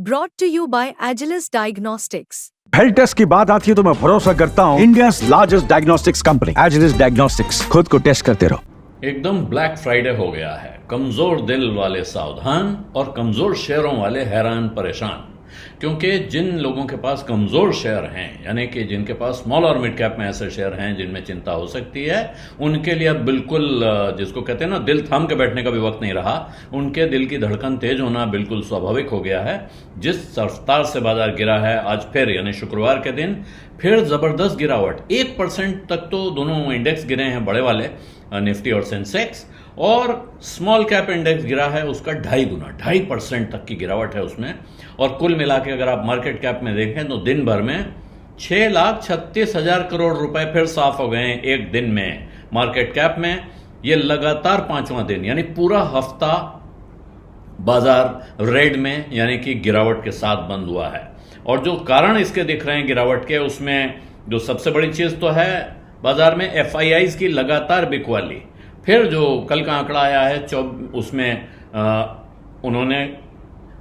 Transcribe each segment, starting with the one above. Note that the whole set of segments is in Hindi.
Brought to you by Agilus Diagnostics. Health test की बात आती है तो मैं भरोसा करता हूँ India's largest diagnostics company Agilus diagnostics. खुद को टेस्ट करते रहो। एकदम ब्लैक फ्राइडे हो गया है। कमजोर दिल वाले सावधान और कमजोर शेयरों वाले हैरान परेशान, क्योंकि जिन लोगों के पास कमजोर शेयर हैं, यानी कि जिनके पास स्मॉल और मिड कैप में ऐसे शेयर हैं जिनमें चिंता हो सकती है, उनके लिए अब बिल्कुल जिसको कहते हैं ना, दिल थाम के बैठने का भी वक्त नहीं रहा। उनके दिल की धड़कन तेज होना बिल्कुल स्वाभाविक हो गया है। जिस रफ्तार से बाजार गिरा है, आज फिर यानी शुक्रवार के दिन फिर जबरदस्त गिरावट, 1% तक तो दोनों इंडेक्स गिरे हैं, बड़े वाले निफ्टी और सेंसेक्स, और स्मॉल कैप इंडेक्स गिरा है उसका 2.5% तक की गिरावट है उसमें। और कुल मिला के अगर आप मार्केट कैप में देखें तो दिन भर में 6,36,000 करोड़ रुपए फिर साफ हो गए हैं एक दिन में मार्केट कैप में। ये लगातार 5वां दिन, यानी पूरा हफ्ता बाजार रेड में यानी कि गिरावट के साथ बंद हुआ है। और जो कारण इसके दिख रहे हैं गिरावट के, उसमें जो सबसे बड़ी चीज तो है बाजार में एफआईआईज की लगातार बिकवाली। फिर जो कल का आंकड़ा आया है उसमें उन्होंने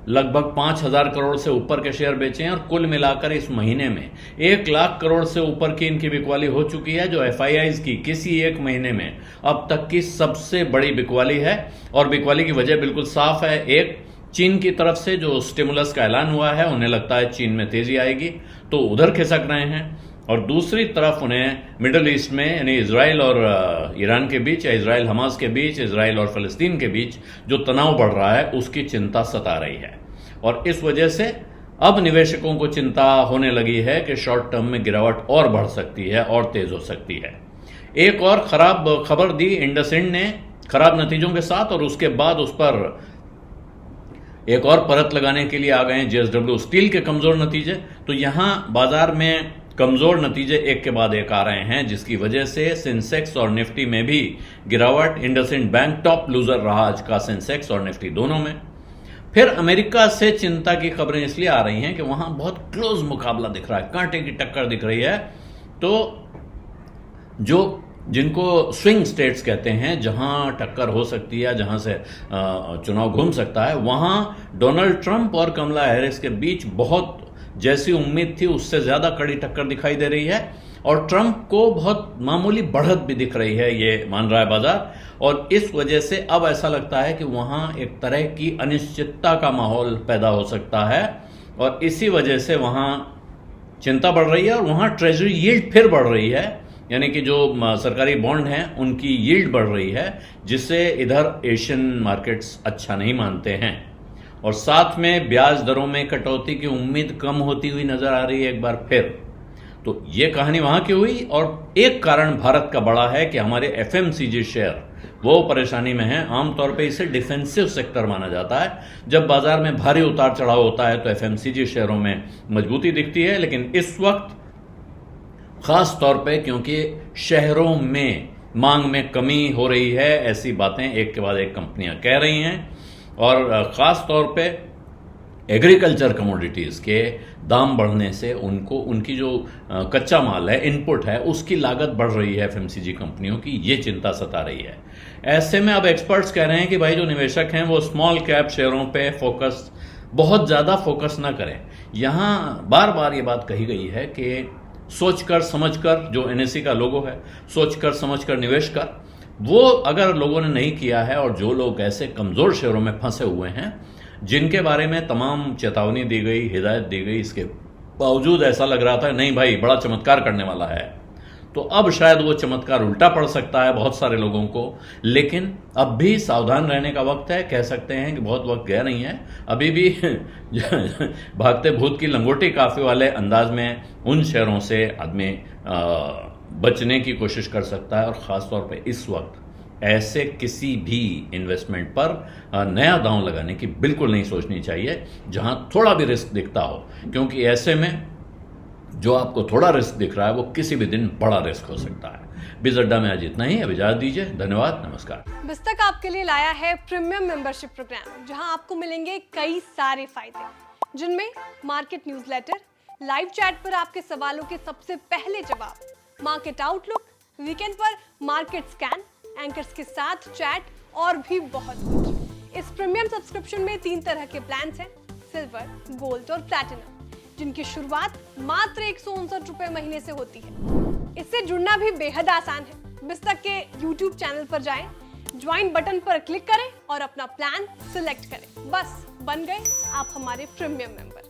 लगभग 5,000 करोड़ से ऊपर के शेयर बेचे हैं, और कुल मिलाकर इस महीने में 1 लाख करोड़ से ऊपर की इनकी बिकवाली हो चुकी है, जो एफआईआईज की किसी एक महीने में अब तक की सबसे बड़ी बिकवाली है। और बिकवाली की वजह बिल्कुल साफ है। एक, चीन की तरफ से जो स्टिमुलस का ऐलान हुआ है, उन्हें लगता है चीन में तेजी आएगी तो उधर खिसक रहे हैं। और दूसरी तरफ उन्हें मिडिल ईस्ट में यानी इजराइल और ईरान के बीच, या इजराइल हमास के बीच, इजराइल और फलस्तीन के बीच जो तनाव बढ़ रहा है उसकी चिंता सता रही है। और इस वजह से अब निवेशकों को चिंता होने लगी है कि शॉर्ट टर्म में गिरावट और बढ़ सकती है और तेज हो सकती है। एक और खराब खबर दी इंडसइंड ने खराब नतीजों के साथ, और उसके बाद उस पर एक और परत लगाने के लिए आ गए जेएसडब्ल्यू स्टील के कमजोर नतीजे। तो यहां बाजार में कमजोर नतीजे एक के बाद एक आ रहे हैं, जिसकी वजह से सेंसेक्स और निफ्टी में भी गिरावट। इंडसइंड बैंक टॉप लूजर रहा आज का, सेंसेक्स और निफ्टी दोनों में। फिर अमेरिका से चिंता की खबरें इसलिए आ रही हैं कि वहां बहुत क्लोज मुकाबला दिख रहा है, कांटे की टक्कर दिख रही है। तो जिनको स्विंग स्टेट्स कहते हैं, जहां टक्कर हो सकती है, जहां से चुनाव घूम सकता है, वहां डोनाल्ड ट्रंप और कमला हैरिस के बीच बहुत, जैसी उम्मीद थी उससे ज्यादा कड़ी टक्कर दिखाई दे रही है। और ट्रंप को बहुत मामूली बढ़त भी दिख रही है, ये मान रहा है बाजार। और इस वजह से अब ऐसा लगता है कि वहां एक तरह की अनिश्चितता का माहौल पैदा हो सकता है, और इसी वजह से वहां चिंता बढ़ रही है। और वहां ट्रेजरी यील्ड फिर बढ़ रही है, यानी कि जो सरकारी बॉन्ड हैं उनकी यील्ड बढ़ रही है, जिससे इधर एशियन मार्केट्स अच्छा नहीं मानते हैं। और साथ में ब्याज दरों में कटौती की उम्मीद कम होती हुई नजर आ रही है एक बार फिर। तो ये कहानी वहां की हुई। और एक कारण भारत का बड़ा है कि हमारे एफएमसीजी शेयर वो परेशानी में है। आमतौर पे इसे डिफेंसिव सेक्टर माना जाता है। जब बाजार में भारी उतार चढ़ाव होता है तो एफएमसीजी शेयरों में मजबूती दिखती है, लेकिन इस वक्त खास तौर पे क्योंकि शहरों में मांग में कमी हो रही है, ऐसी बातें एक के बाद एक कंपनियां कह रही हैं। और खास तौर पे एग्रीकल्चर कमोडिटीज के दाम बढ़ने से उनकी जो कच्चा माल है, इनपुट है, उसकी लागत बढ़ रही है एफएमसीजी कंपनियों की, ये चिंता सता रही है। ऐसे में अब एक्सपर्ट्स कह रहे हैं कि भाई जो निवेशक हैं वो स्मॉल कैप शेयरों पे बहुत ज्यादा फोकस ना करें। यहां बार बार ये बात कही गई है कि सोचकर समझकर, जो एनएसई का लोगो है, सोचकर समझकर निवेश कर। वो अगर लोगों ने नहीं किया है, और जो लोग ऐसे कमजोर शेयरों में फंसे हुए हैं जिनके बारे में तमाम चेतावनी दी गई, हिदायत दी गई, इसके बावजूद ऐसा लग रहा था नहीं भाई बड़ा चमत्कार करने वाला है, तो अब शायद वो चमत्कार उल्टा पड़ सकता है बहुत सारे लोगों को। लेकिन अब भी सावधान रहने का वक्त है। कह सकते हैं कि बहुत वक्त गया नहीं है, अभी भी भागते भूत की लंगोटी काफी वाले अंदाज में उन शेयरों से आदमी बचने की कोशिश कर सकता है। और खासतौर पर इस वक्त ऐसे किसी भी इन्वेस्टमेंट पर नया दांव लगाने की बिल्कुल नहीं सोचनी चाहिए जहां थोड़ा भी रिस्क दिखता हो, क्योंकि ऐसे में जो आपको थोड़ा रिस्क दिख रहा है वो किसी भी दिन बड़ा रिस्क हो सकता है। बिज अड्डा में आज इतना ही। अब इजाजत दीजिए, धन्यवाद, नमस्कार। बिस्तक आपके लिए लाया है प्रीमियम मेंबरशिप प्रोग्राम, जहां आपको मिलेंगे कई सारे फायदे, जिनमें मार्केट न्यूज़लेटर, लाइव चैट पर आपके सवालों के सबसे पहले जवाब, मार्केट आउटलुक, वीकेंड पर मार्केट स्कैन, एंकर्स के साथ चैट और भी बहुत कुछ। इस प्रीमियम सब्सक्रिप्शन में 3 तरह के प्लान्स हैं। सिल्वर, गोल्ड और प्लैटिनम, जिनकी शुरुआत मात्र 159 रुपए महीने से होती है। इससे जुड़ना भी बेहद आसान है। बिस्तक के YouTube चैनल पर जाएं, ज्वाइन बटन पर क्लिक करें और अपना प्लान सिलेक्ट करें। बस बन गए आप हमारे प्रीमियम मेंबर।